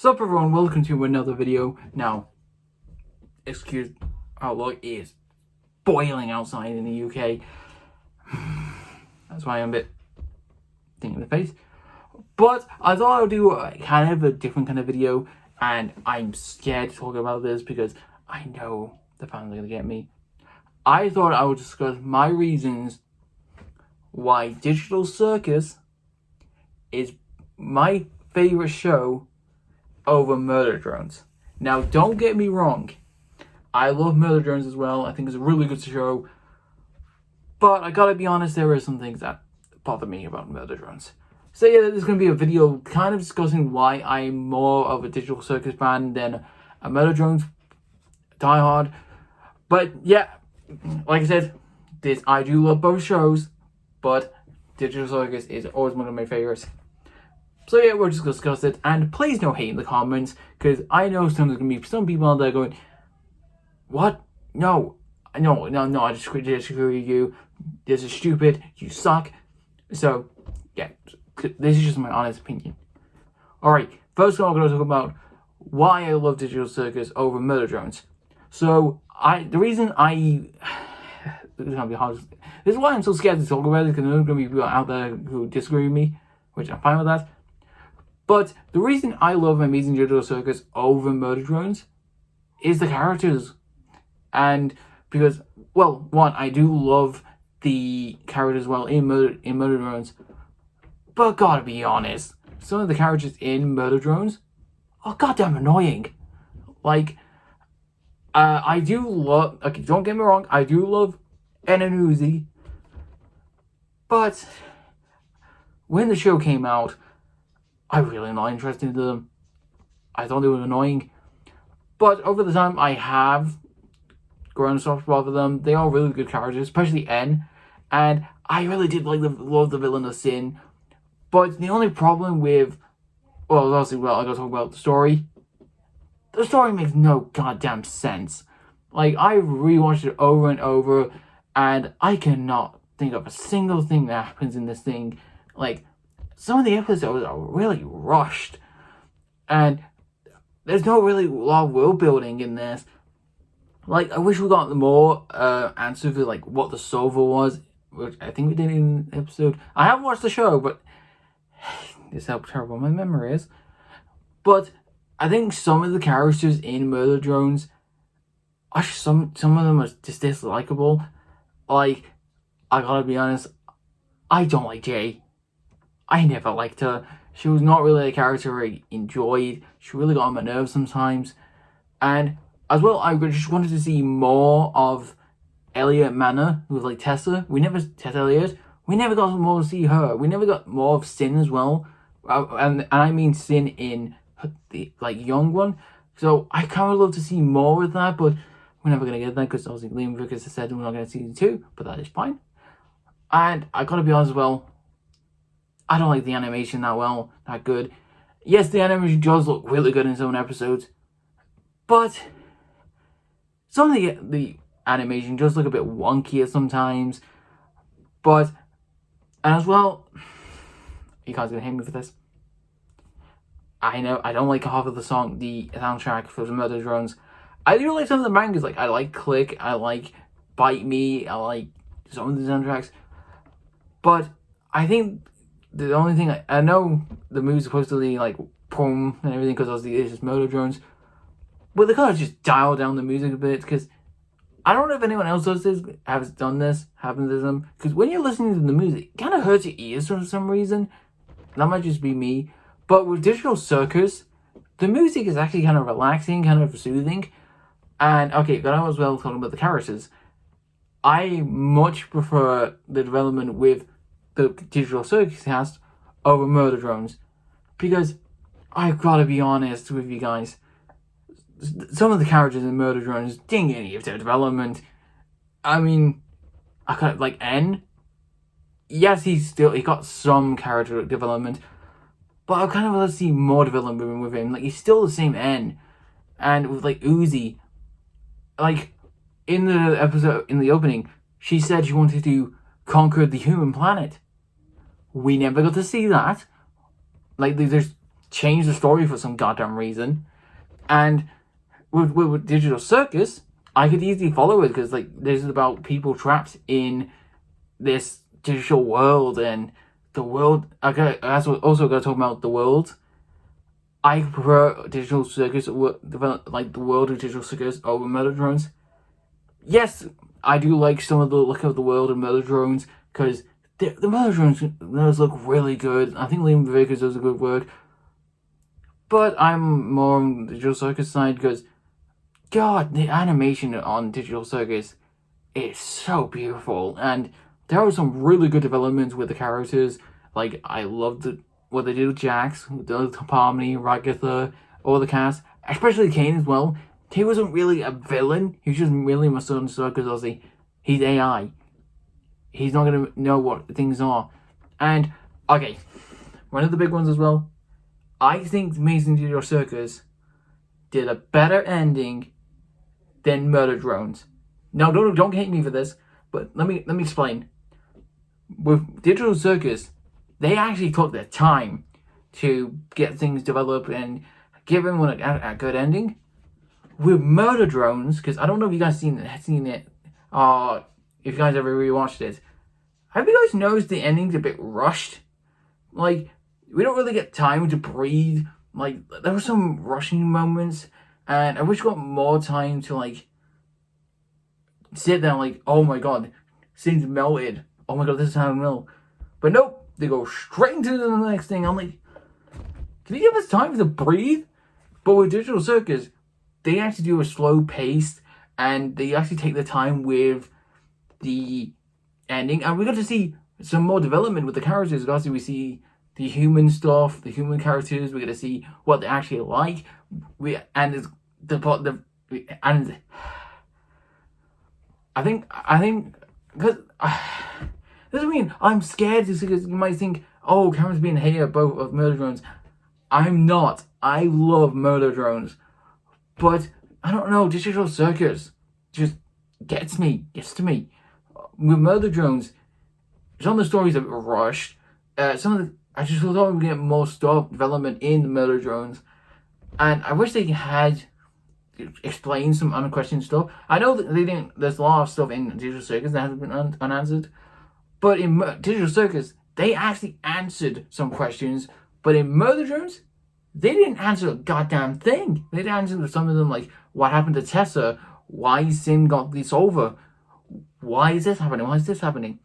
Sup everyone, welcome to another video. Now, excuse how look, it is boiling outside in the UK. That's why I'm a bit thinking in the face. But I thought I would do kind of a different kind of video, and I'm scared to talk about this because I know the fans are going to get me. I thought I would discuss my reasons why Digital Circus is my favorite show over Murder Drones. Now, don't get me wrong, I love Murder Drones as well. I think it's a really good show, but I gotta be honest, there are some things that bother me about Murder Drones. So yeah, there's gonna be a video kind of discussing why I'm more of a Digital Circus fan than a Murder Drones diehard. But yeah, like I said, I do love both shows, but Digital Circus is always one of my favorites. So yeah, we'll just discuss it, and please don't hate in the comments, because I know there's going to be some people out there going, what? No, I disagree with you, this is stupid, you suck. So yeah, this is just my honest opinion. Alright, first of all, I'm going to talk about why I love Digital Circus over Murder Drones. So, this is going to be hard. This is why I'm so scared to talk about it, because there's going to be people out there who disagree with me, which I'm fine with that. But the reason I love Amazing Digital Circus over Murder Drones is the characters. And because, well, one, I do love the characters well in Murder Drones. But gotta be honest, some of the characters in Murder Drones are goddamn annoying. Like, I do love, okay, don't get me wrong, I do love En and Uzi. But when the show came out, I really not interested in them. I thought they were annoying. But over the time, I have grown a soft spot for them. They are really good characters, especially En. And I really did love the villain of Sin. But the only problem with, well, obviously, I gotta talk about the story. The story makes no goddamn sense. Like, I've rewatched it over and over, and I cannot think of a single thing that happens in this thing. Like, some of the episodes are really rushed, and there's not really a lot of world building in this. Like, I wish we got more answer for like what the solver was, which I think we did in the episode. I haven't watched the show, but this is how terrible my memory is. But I think some of the characters in Murder Drones, some of them are just dislikable. Like, I gotta be honest, I don't like Jay. I never liked her. She was not really a character I enjoyed. She really got on my nerves sometimes. And as well, I just wanted to see more of Elliot Manor, who was like Tessa. Tessa Elliot. We never got more to see her. We never got more of Sin as well. And I mean Sin in the like young one. So I kind of love to see more of that, but we're never going to get that because obviously Liam Vickers has said we're not going to see season 2, but that is fine. And I gotta be honest as well, I don't like the animation that good. Yes, the animation does look really good in some episodes, but some of the animation does look a bit wonky at sometimes. But, and as well, you guys are gonna hate me for this. I know I don't like half of the soundtrack for the Murder Drones. I do like some of the mangas, like I like Click, I like Bite Me, I like some of the soundtracks. But I think the only thing I know the movie's supposed to be like boom and everything because obviously it's just Murder Drones, but they kind of just dial down the music a bit because I don't know if anyone else happens to them, because when you're listening to the music, it kind of hurts your ears for some reason. That might just be me, but with Digital Circus, the music is actually kind of relaxing, kind of soothing. And okay, but I was well talking about the characters. I much prefer the development with the Digital Circus cast over Murder Drones, because I've got to be honest with you guys, some of the characters in Murder Drones didn't get any of their development. I mean, I kind of like En. Yes, he got some character development, but I kind of want to see more development with him. Like, he's still the same En, and with like Uzi, like in the episode in the opening, she said she wanted to conquer the human planet. We never got to see that. Like, there's change the story for some goddamn reason. And with Digital Circus, I could easily follow it because like this is about people trapped in this digital world, and the world. Okay, I also got to talk about the world. I prefer Digital Circus, like the world of Digital Circus over Murder Drones. Yes, I do like some of the look of the world of Murder Drones because the Murder Drones those look really good. I think Liam Vickers does a good work. But I'm more on the Digital Circus side because, God, the animation on Digital Circus is so beautiful. And there are some really good developments with the characters. Like, I loved what they did with Jax, the Harmony, Ragatha, all the cast. Especially Kane as well. He wasn't really a villain. He was just really misunderstood because obviously he's AI. He's not going to know what things are. And, okay, one of the big ones as well. I think Amazing Digital Circus did a better ending than Murder Drones. Now, don't hate me for this, but let me explain. With Digital Circus, they actually took their time to get things developed and give everyone a good ending. With Murder Drones, because I don't know if you guys seen it, if you guys ever rewatched it, have you guys noticed the ending's a bit rushed? Like, we don't really get time to breathe. Like, there were some rushing moments, and I wish we got more time to, like, sit there like, oh my god, scene's melted. Oh my god, this is how it will. But nope, they go straight into the next thing. I'm like, can you give us time to breathe? But with Digital Circus, they actually do a slow pace, and they actually take the time with the ending, and we got to see some more development with the characters. Obviously, we see the human stuff, the human characters. We get to see what they actually like. I think because doesn't mean I'm scared because you might think, oh, Cameron's being a hater both of Murder Drones. I'm not. I love Murder Drones, but I don't know. Digital Circus just gets to me. With Murder Drones, some of the stories are rushed. I just thought we'd get more stuff development in the Murder Drones, and I wish they had explained some unquestioned stuff. I know that they didn't. There's a lot of stuff in Digital Circus that hasn't been unanswered, but in Digital Circus they actually answered some questions. But in Murder Drones, they didn't answer a goddamn thing. They didn't answer some of them, like what happened to Tessa, why Sin got this over, why is this happening, why is this happening.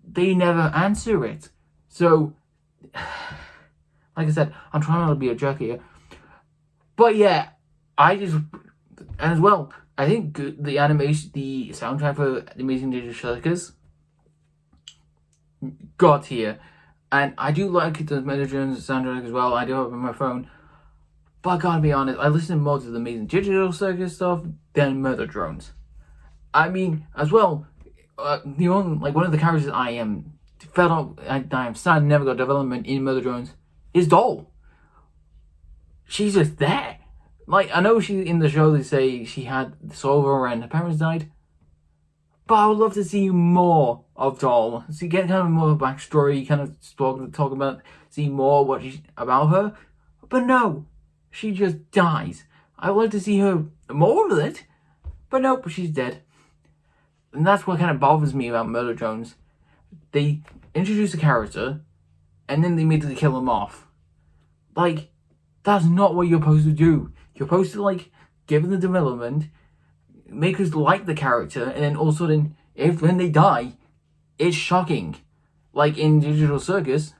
They never answer it. So, like I said, I'm trying not to be a jerk here. But yeah, as well, I think the animation, the soundtrack for The Amazing Digital Circus got here. And I do like the Murder Drones soundtrack as well. I do have it on my phone. But I gotta be honest, I listen more to the Amazing Digital Circus stuff than Murder Drones. I mean, as well, one of the characters I am fed up, I am sad never got development in Murder Drones is Doll. She's just there. Like, I know she in the show they say she had this over and her parents died, but I would love to see more of Doll. See, get kind of more of a backstory, kind of talk about, see more about her. But no, she just dies. I would like to see her more of it, but nope, she's dead. And that's what kind of bothers me about Murder Drones. They introduce a character, and then they immediately kill him off. Like, that's not what you're supposed to do. You're supposed to, like, give them the development, make us like the character, and then all of a sudden, when they die, it's shocking. Like in Digital Circus,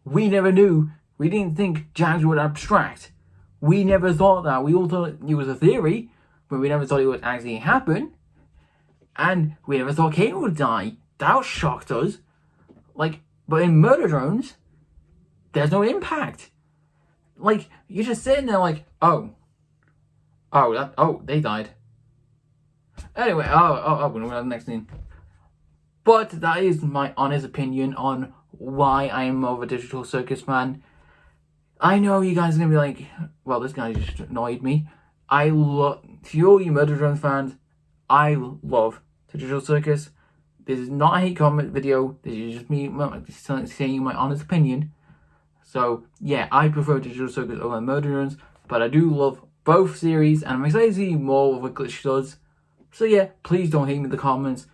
we never knew. We didn't think Jags would abstract. We never thought that. We all thought it was a theory, but we never thought it would actually happen. And we never thought Kate would die. That shocked us. Like, but in Murder Drones, there's no impact. Like, you're just sitting there like, they died. Anyway, we're going to the next thing. But that is my honest opinion on why I am more of a Digital Circus fan. I know you guys are going to be like, well, this guy just annoyed me. To all you Murder Drones fans, I love Digital Circus. This is not a hate comment video. This is just me saying my honest opinion. So yeah, I prefer Digital Circus over Murder Drones, but I do love both series, and I'm excited to see more of what Glitch does. So yeah, please don't hate me in the comments,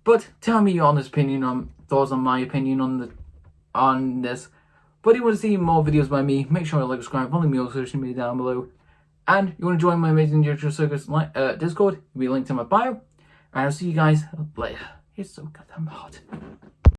but tell me your honest opinion on thoughts on my opinion on this. But if you want to see more videos by me, make sure to like, subscribe, follow me on social media down below. And you want to join my amazing Digital Circus Discord, it'll be linked in my bio. And I'll see you guys later. It's so goddamn hot.